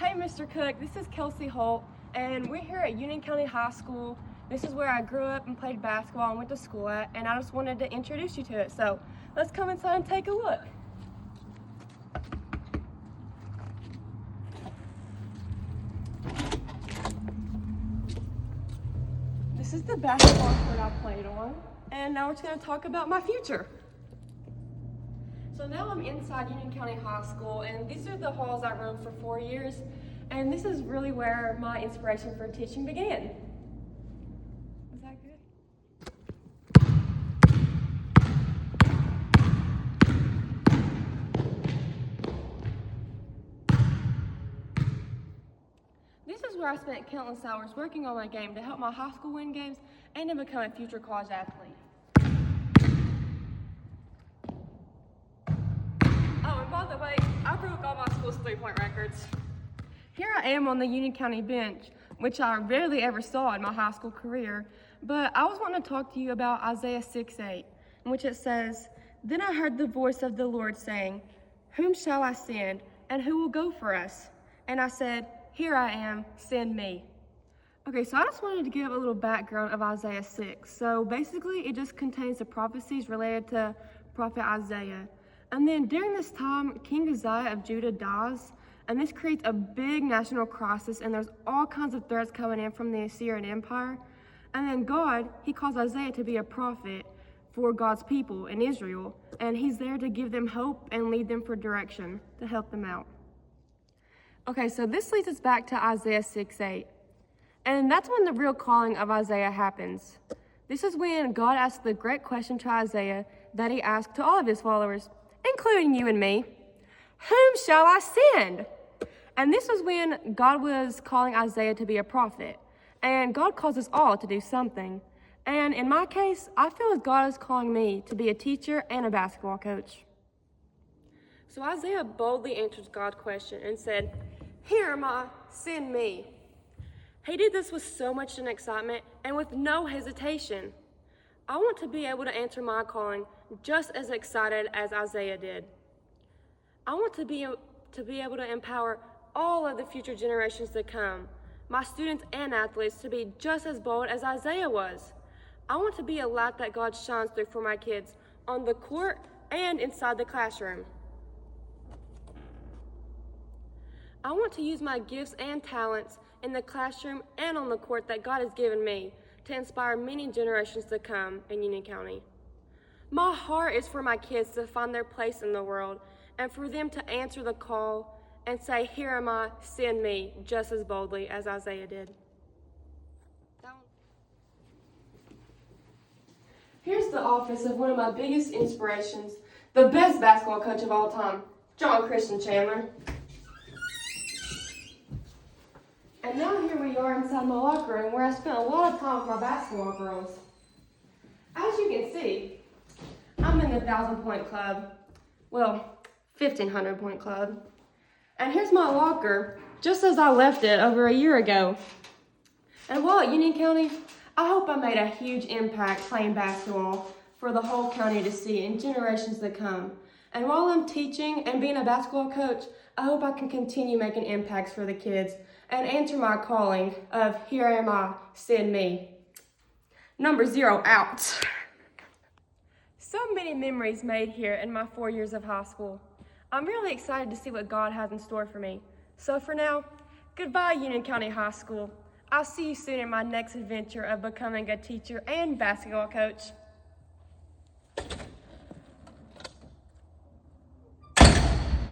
Hey, Mr. Cook, this is Kelsey Holt, and we're here at Union County High School. This is where I grew up and played basketball and went to school at, and I just wanted to introduce you to it. So let's come inside and take a look. This is the basketball court I played on, and now we're just going to talk about my future. So now I'm inside Union County High School, and these are the halls I roamed for 4 years, and this is really where my inspiration for teaching began. Was that good? This is where I spent countless hours working on my game to help my high school win games and to become a future college athlete. By the way, I broke all my school's three-point records. Here I am on the Union County bench, which I rarely ever saw in my high school career, but I was wanting to talk to you about Isaiah 6:8, in which it says, "Then I heard the voice of the Lord saying, 'Whom shall I send, and who will go for us?' And I said, 'Here I am, send me.'" Okay, so I just wanted to give a little background of Isaiah 6. So basically, it just contains the prophecies related to Prophet Isaiah. And then during this time, King Uzziah of Judah dies, and this creates a big national crisis, and there's all kinds of threats coming in from the Assyrian Empire. And then God, he calls Isaiah to be a prophet for God's people in Israel, and he's there to give them hope and lead them for direction to help them out. Okay, so this leads us back to Isaiah 6:8. And that's when the real calling of Isaiah happens. This is when God asks the great question to Isaiah that he asked to all of his followers, including you and me. Whom shall I send? And this was when God was calling Isaiah to be a prophet. And God calls us all to do something. And in my case, I feel as God is calling me to be a teacher and a basketball coach. So Isaiah boldly answers God's question and said, "Here am I, send me." He did this with so much excitement and with no hesitation. I want to be able to answer my calling just as excited as Isaiah did. I want to be able to empower all of the future generations to come, my students and athletes, to be just as bold as Isaiah was. I want to be a light that God shines through for my kids on the court and inside the classroom. I want to use my gifts and talents in the classroom and on the court that God has given me to inspire many generations to come in Union County. My heart is for my kids to find their place in the world and for them to answer the call and say, "Here am I, send me," just as boldly as Isaiah did. Here's the office of one of my biggest inspirations, the best basketball coach of all time, John Christian Chandler. And now here we are inside my locker room where I spent a lot of time with my basketball girls. As you can see, I'm in the 1,000-point club. Well, 1,500-point club. And here's my locker, just as I left it over a year ago. And while at Union County, I hope I made a huge impact playing basketball for the whole county to see in generations to come. And while I'm teaching and being a basketball coach, I hope I can continue making impacts for the kids and answer my calling of "Here am I, send me." Number 0 out. So many memories made here in my 4 years of high school. I'm really excited to see what God has in store for me. So for now, goodbye Union County High School. I'll see you soon in my next adventure of becoming a teacher and basketball coach.